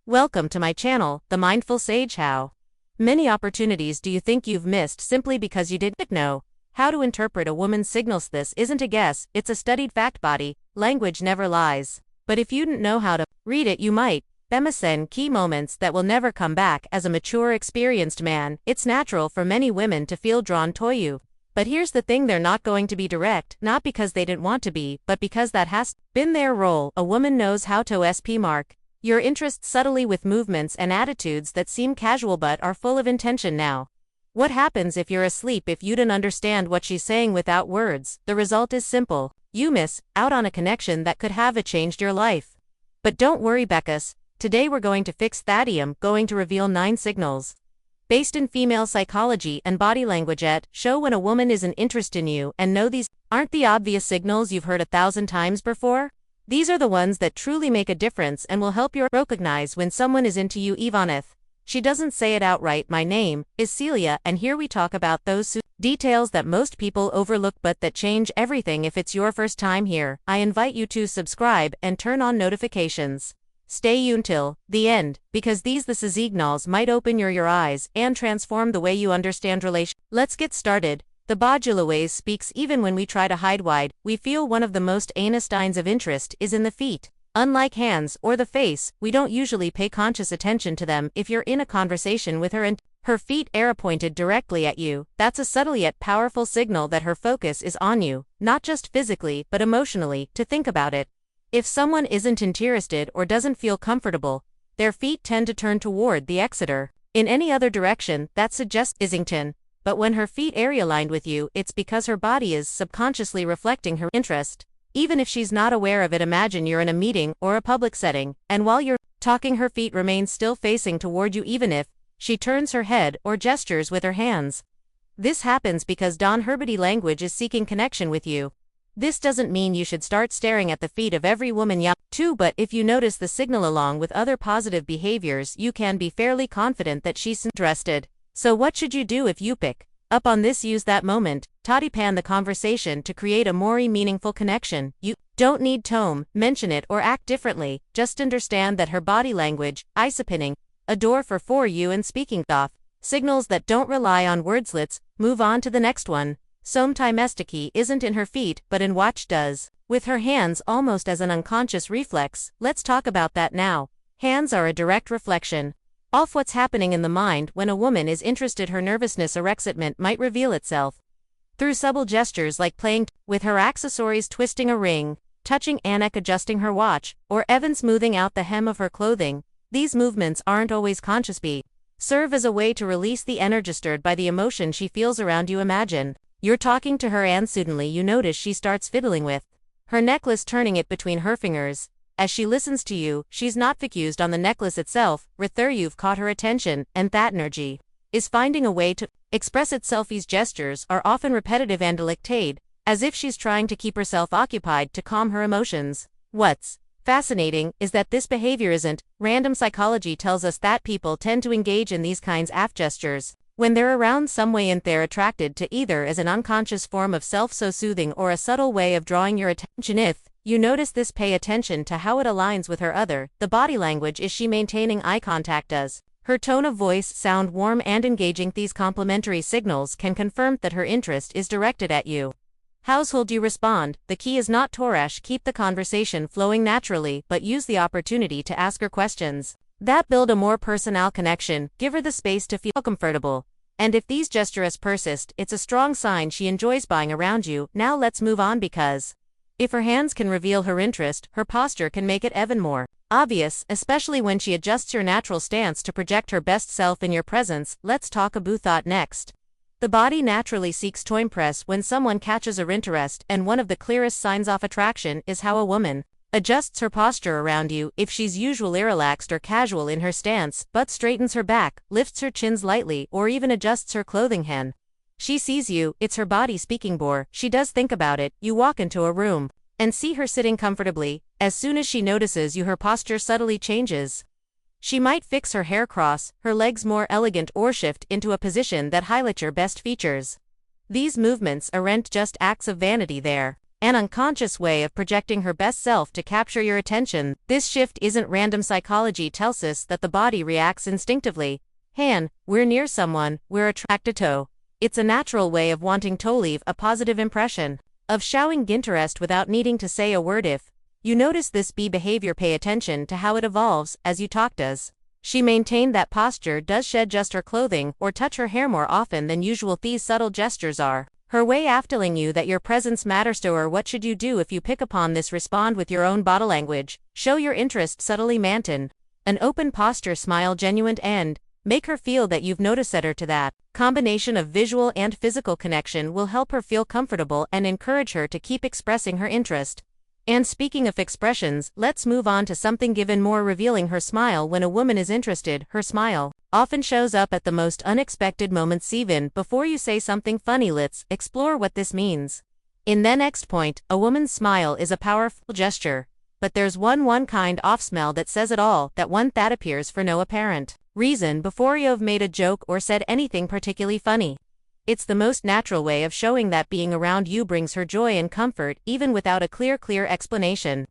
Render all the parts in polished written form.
Welcome to my channel, The Mindful Sage. How many opportunities do you think you've missed simply because you didn't know how to interpret a woman's signals? This isn't a guess, it's a studied fact. Body language never lies. But if you didn't know how to read it, you might miss key moments that will never come back. As a mature, experienced man, it's natural for many women to feel drawn to you. But here's the thing, they're not going to be direct, not because they didn't want to be, but because that has been their role. A woman knows how to mark your interest subtly with movements and attitudes that seem casual but are full of intention. Now, what happens if you're asleep if you don't understand what she's saying without words? The result is simple. You miss out on a connection that could have changed your life. But don't worry, Beckus. Today we're going to fix that. I'm going to reveal 9 signals based in female psychology and body language that show when a woman isn't interested in you. And no, these aren't the obvious signals you've heard 1,000 times before. These are the ones that truly make a difference and will help you recognize when someone is into you, even if she doesn't say it outright. My name is Celia, and here we talk about those details that most people overlook but that change everything. If it's your first time here, I invite you to subscribe and turn on notifications. Stay until the end, because the signals might open your eyes and transform the way you understand relations. Let's get started. The body always speaks even when we try to hide. Wide, we feel one of the most honest signs of interest is in the feet. Unlike hands or the face, we don't usually pay conscious attention to them. If you're in a conversation with her and her feet are pointed directly at you, that's a subtle yet powerful signal that her focus is on you, not just physically but emotionally. To think about it, if someone isn't interested or doesn't feel comfortable, their feet tend to turn toward the exit in any other direction. That suggests Islington. But when her feet are aligned with you, it's because her body is subconsciously reflecting her interest. Even if she's not aware of it, imagine you're in a meeting or a public setting, and while you're talking, her feet remain still facing toward you even if she turns her head or gestures with her hands. This happens because her body language is seeking connection with you. This doesn't mean you should start staring at the feet of every woman too, but if you notice the signal along with other positive behaviors, you can be fairly confident that she's interested. So what should you do if you pick up on this? Use that moment, toddy pan the conversation to create a more meaningful connection. You don't need to mention it or act differently, just understand that her body language is opening a door for you and speaking off signals that don't rely on words. Let's move on to the next one. Sometimes the key isn't in her feet but in what she does with her hands, almost as an unconscious reflex. Let's talk about that now. Hands are a direct reflection of what's happening in the mind when a woman is interested. Her nervousness or excitement might reveal itself through subtle gestures like playing with her accessories, twisting a ring, touching a neck, adjusting her watch, or even smoothing out the hem of her clothing. These movements aren't always conscious but serve as a way to release the energy stirred by the emotion she feels around you. Imagine you're talking to her and suddenly you notice she starts fiddling with her necklace, turning it between her fingers. As she listens to you, she's not focused on the necklace itself, rather you've caught her attention, and that energy is finding a way to express itself. These gestures are often repetitive and delicate, as if she's trying to keep herself occupied to calm her emotions. What's fascinating is that this behavior isn't random. Psychology tells us that people tend to engage in these kinds of gestures when they're around someone and they're attracted to, either as an unconscious form of self-soothing or a subtle way of drawing your attention. If you notice this, pay attention to how it aligns with the body language. Is she maintaining eye contact? Does her tone of voice sound warm and engaging? These complementary signals can confirm that her interest is directed at you. How will you respond? The key is not to rush, keep the conversation flowing naturally, but use the opportunity to ask her questions that build a more personal connection. Give her the space to feel comfortable. And if these gestures persist, it's a strong sign she enjoys being around you. Now let's move on, because if her hands can reveal her interest, her posture can make it even more obvious, especially when she adjusts her natural stance to project her best self in your presence. Let's talk about thought next. The body naturally seeks to impress when someone catches her interest, and one of the clearest signs of attraction is how a woman adjusts her posture around you. If she's usually relaxed or casual in her stance, but straightens her back, lifts her chin lightly, or even adjusts her clothing hen she sees you, it's her body speaking. Before she does think about it, you walk into a room and see her sitting comfortably. As soon as she notices you, her posture subtly changes. She might fix her hair cross, her legs more elegant, or shift into a position that highlights your best features. These movements aren't just acts of vanity, they're an unconscious way of projecting her best self to capture your attention. This shift isn't random. Psychology tells us that the body reacts instinctively. We're near someone, we're attracted to. It's a natural way of wanting to leave a positive impression, of showing interest without needing to say a word. If you notice this behavior, pay attention to how it evolves as you talk. Does she maintain that posture? Does she adjust her clothing or touch her hair more often than usual? These subtle gestures are her way of telling you that your presence matters to her. What should you do if you pick upon this? Respond with your own body language. Show your interest subtly. Maintain an open posture, smile genuine, and make her feel that you've noticed her. To that combination of visual and physical connection will help her feel comfortable and encourage her to keep expressing her interest. And speaking of expressions, let's move on to something even more revealing: her smile. When a woman is interested, her smile often shows up at the most unexpected moments, even before you say something funny. Let's explore what this means. In the next point, a woman's smile is a powerful gesture. But there's one kind of smile that says it all, that one that appears for no apparent reason before you have made a joke or said anything particularly funny. It's the most natural way of showing that being around you brings her joy and comfort, even without a clear explanation.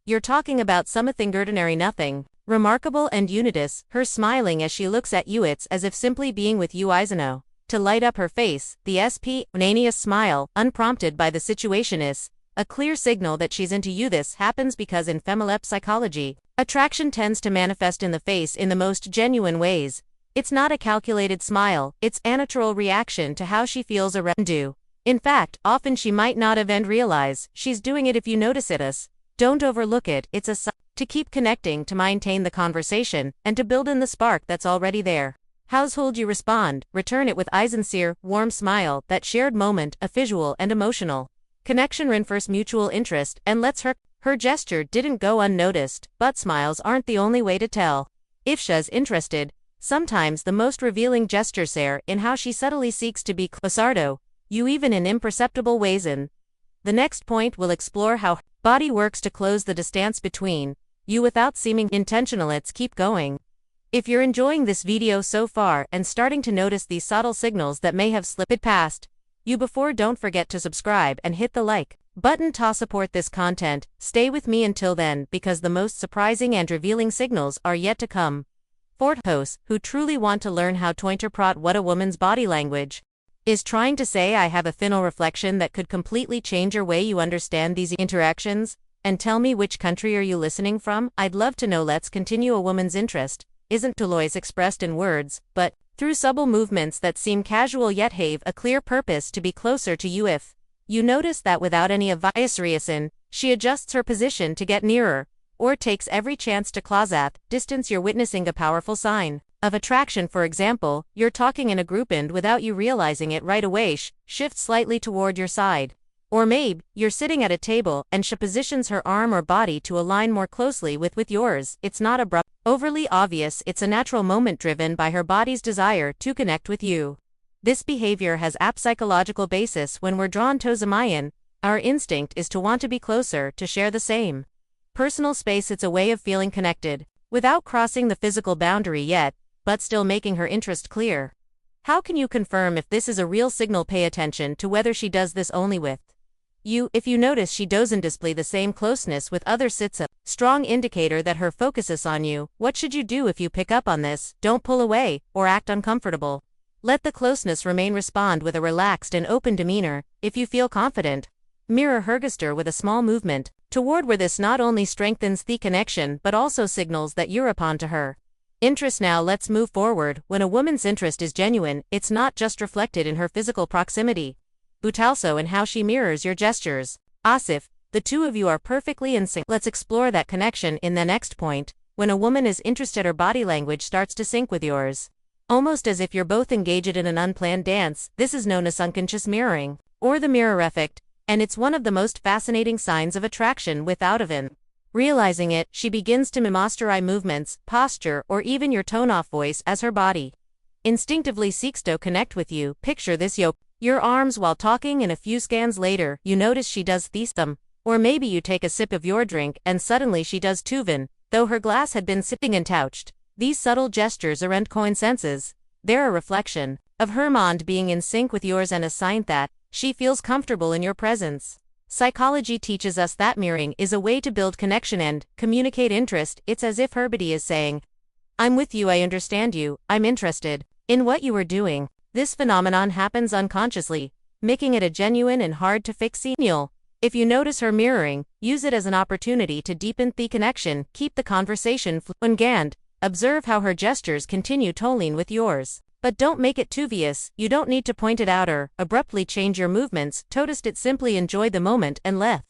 You're talking about something ordinary, nothing remarkable, and you notice her smiling as she looks at you. It's as if simply being with you is enough to light up her face. The spontaneous smile, unprompted by the situation, is a clear signal that she's into you. This happens because in female psychology, attraction tends to manifest in the face in the most genuine ways. It's not a calculated smile, it's a natural reaction to how she feels around you. In fact, often she might not even realize she's doing it. If you notice it, don't overlook it. It's a sign to keep connecting, to maintain the conversation, and to build in the spark that's already there. Household, you respond, return it with a sincere, warm smile. That shared moment, a visual and emotional connection, reinforces mutual interest and lets her gesture didn't go unnoticed. But smiles aren't the only way to tell if she's interested. Sometimes the most revealing gestures are in how she subtly seeks to be closer to you, even in imperceptible ways. In the next point, we'll explore how her body works to close the distance between you without seeming intentional. Let's keep going. If you're enjoying this video so far and starting to notice these subtle signals that may have slipped past you before, don't forget to subscribe and hit the like button to support this content. Stay with me until then, because the most surprising and revealing signals are yet to come. For hosts who truly want to learn how to interpret what a woman's body language is trying to say, I have a final reflection that could completely change your way you understand these interactions. And tell me, which country are you listening from? I'd love to know. Let's continue. A woman's interest isn't always expressed in words, but through subtle movements that seem casual yet have a clear purpose: to be closer to you. If you notice that without any obvious reason, she adjusts her position to get nearer, or takes every chance to close at distance, you're witnessing a powerful sign of attraction. For example, you're talking in a group and without you realizing it right away, shifts slightly toward your side. Or maybe you're sitting at a table and she positions her arm or body to align more closely with yours. It's not abrupt, overly obvious, it's a natural moment driven by her body's desire to connect with you. This behavior has a psychological basis. When we're drawn to someone, our instinct is to want to be closer, to share the same personal space. It's a way of feeling connected without crossing the physical boundary yet, but still making her interest clear. How can you confirm if this is a real signal? Pay attention to whether she does this only with you. If you notice she doesn't display the same closeness with others, it's a strong indicator that her focus is on you. What should you do if you pick up on this? Don't pull away or act uncomfortable. Let the closeness remain. Respond with a relaxed and open demeanor. If you feel confident, mirror her gesture with a small movement toward where this not only strengthens the connection but also signals that you're upon to her interest. Now let's move forward. When a woman's interest is genuine, it's not just reflected in her physical proximity, but also in how she mirrors your gestures. Asif, the two of you are perfectly in sync. Let's explore that connection in the next point. When a woman is interested, her body language starts to sync with yours, almost as if you're both engaged in an unplanned dance. This is known as unconscious mirroring, or the mirror effect, and it's one of the most fascinating signs of attraction. Without even realizing it, she begins to master eye movements, posture, or even your tone-off voice as her body instinctively seeks to connect with you. Picture this: your arms while talking, and a few scans later, you notice she does them. Or maybe you take a sip of your drink and suddenly she does too, though her glass had been sipping and touched. These subtle gestures aren't coincidences. They're a reflection of her mind being in sync with yours and a sign that she feels comfortable in your presence. Psychology teaches us that mirroring is a way to build connection and communicate interest. It's as if her body is saying, I'm with you, I understand you, I'm interested in what you are doing. This phenomenon happens unconsciously, making it a genuine and hard to fix signal. If you notice her mirroring, use it as an opportunity to deepen the connection, keep the conversation fluent. Observe how her gestures continue tolling with yours. But don't make it too obvious. You don't need to point it out or abruptly change your movements. Toast it, simply enjoy the moment and let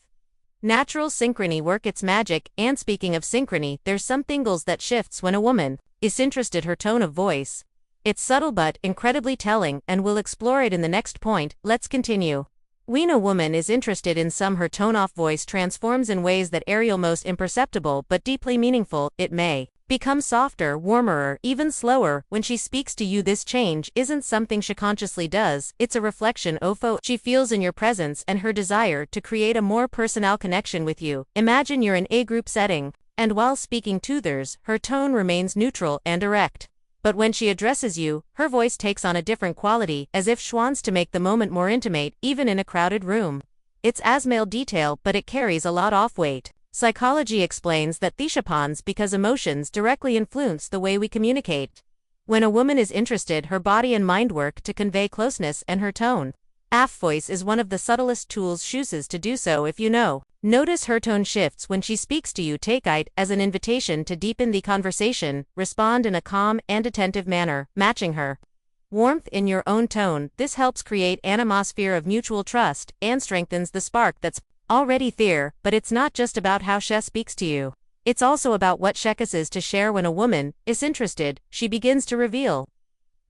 natural synchrony work its magic. And speaking of synchrony, there's some thingles that shifts when a woman is interested. Her tone of voice. It's subtle but incredibly telling, and we'll explore it in the next point. Let's continue. When a woman is interested in some, her tone-off voice transforms in ways that are almost imperceptible but deeply meaningful. It may become softer, warmer, or even slower when she speaks to you. This change isn't something she consciously does, it's a reflection of how she feels in your presence and her desire to create a more personal connection with you. Imagine you're in a group setting, and while speaking to others, her tone remains neutral and direct. But when she addresses you, her voice takes on a different quality, as if she wants to make the moment more intimate, even in a crowded room. It's a small detail, but it carries a lot of weight. Psychology explains that this happens because emotions directly influence the way we communicate. When a woman is interested, her body and mind work to convey closeness, and her tone of voice is one of the subtlest tools she uses to do so. If you notice her tone shifts when she speaks to you, take it as an invitation to deepen the conversation. Respond in a calm and attentive manner, matching her warmth in your own tone. This helps create an atmosphere of mutual trust and strengthens the spark that's already there. But it's not just about how she speaks to you. It's also about what she chooses to share. When a woman is interested, she begins to reveal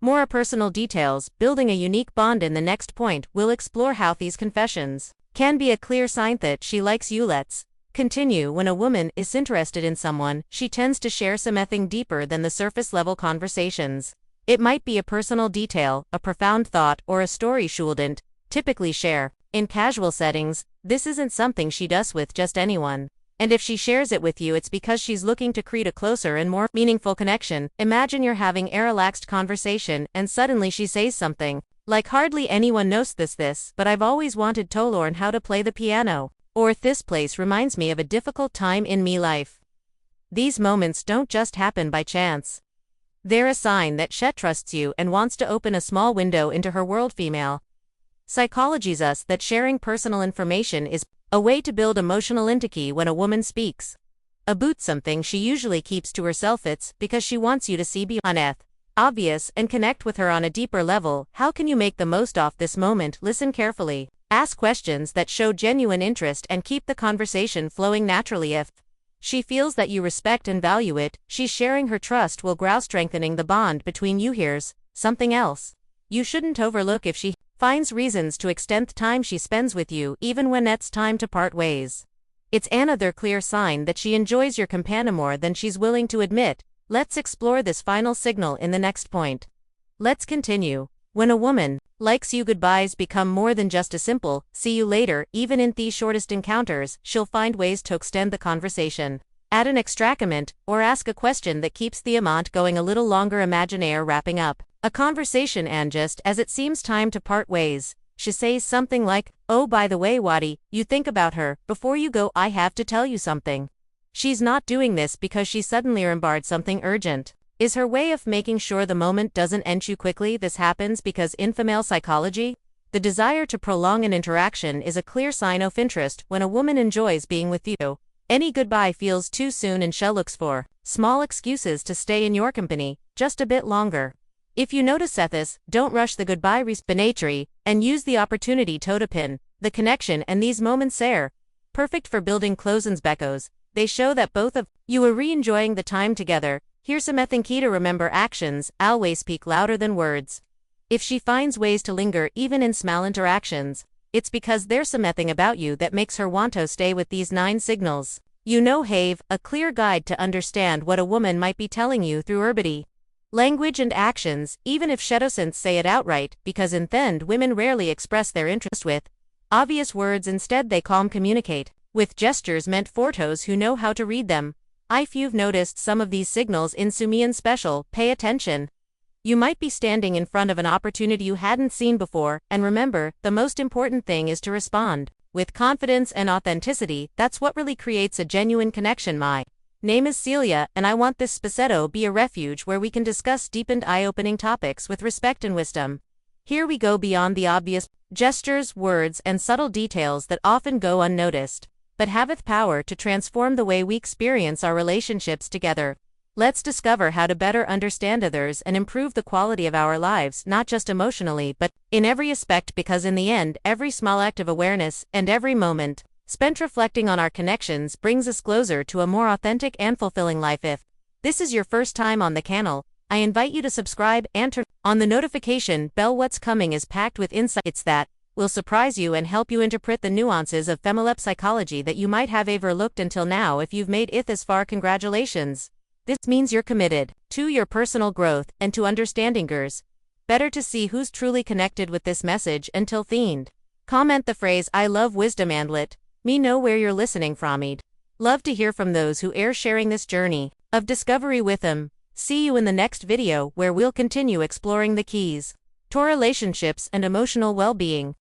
more personal details, building a unique bond. In the next point, we'll explore how these confessions can be a clear sign that she likes you. Let's continue. When a woman is interested in someone, she tends to share something deeper than the surface level conversations. It might be a personal detail, a profound thought, or a story she wouldn't typically share in casual settings. This isn't something she does with just anyone. And if she shares it with you, it's because she's looking to create a closer and more meaningful connection. Imagine you're having a relaxed conversation, and suddenly she says something like, hardly anyone knows this, but I've always wanted to learn how to play the piano. Or, this place reminds me of a difficult time in me life. These moments don't just happen by chance. They're a sign that she trusts you and wants to open a small window into her world. Female psychology says us that sharing personal information is a way to build emotional intimacy. When a woman speaks about something she usually keeps to herself, it's because she wants you to see beyond it obvious and connect with her on a deeper level. How can you make the most of this moment? Listen carefully. Ask questions that show genuine interest and keep the conversation flowing naturally. If she feels that you respect and value it, she's sharing her trust will grow, strengthening the bond between you. Here's something else you shouldn't overlook. If she finds reasons to extend the time she spends with you, even when it's time to part ways, it's another clear sign that she enjoys your company more than she's willing to admit. Let's explore this final signal in the next point. Let's continue. When a woman likes you, goodbyes become more than just a simple see you later. Even in the shortest encounters, she'll find ways to extend the conversation, add an extra comment, or ask a question that keeps the amount going a little longer. Imagine wrapping up a conversation, and just as it seems time to part ways, she says something like, oh, by the way, Waddy, you think about her. Before you go, I have to tell you something. She's not doing this because she suddenly remembered something urgent. Is her way of making sure the moment doesn't end too quickly. This happens because in female psychology, the desire to prolong an interaction is a clear sign of interest. When a woman enjoys being with you, any goodbye feels too soon, and she looks for small excuses to stay in your company just a bit longer. If you notice this, don't rush the goodbye response, and use the opportunity to deepen the connection. And these moments are perfect for building close-ins because they show that both of you are re-enjoying the time together. Here's something key to remember: actions always speak louder than words. If she finds ways to linger even in small interactions, it's because there's something about you that makes her want to stay. With these 9 signals, have a clear guide to understand what a woman might be telling you through her body language and actions, even if she doesn't say it outright, because in the end, women rarely express their interest with obvious words. Instead, they communicate with gestures meant for those who know how to read them. If you've noticed some of these signals in Sumian special, pay attention. You might be standing in front of an opportunity you hadn't seen before, and remember, the most important thing is to respond with confidence and authenticity. That's what really creates a genuine connection. My name is Celia, and I want this spacetto be a refuge where we can discuss deep and eye-opening topics with respect and wisdom. Here we go beyond the obvious gestures, words, and subtle details that often go unnoticed, but haveth power to transform the way we experience our relationships together. Let's discover how to better understand others and improve the quality of our lives, not just emotionally, but in every aspect, because in the end, every small act of awareness and every moment spent reflecting on our connections brings us closer to a more authentic and fulfilling life. If this is your first time on the channel, I invite you to subscribe and turn on the notification bell. What's coming is packed with insights that will surprise you and help you interpret the nuances of female psychology that you might have overlooked until now. If you've made it this far, congratulations. This means you're committed to your personal growth and to understanding others better. To see who's truly connected with this message until fiend. Comment the phrase "I love wisdom" and let me know where you're listening from. I'd love to hear from those who are sharing this journey of discovery with them. See you in the next video, where we'll continue exploring the keys to relationships and emotional well-being.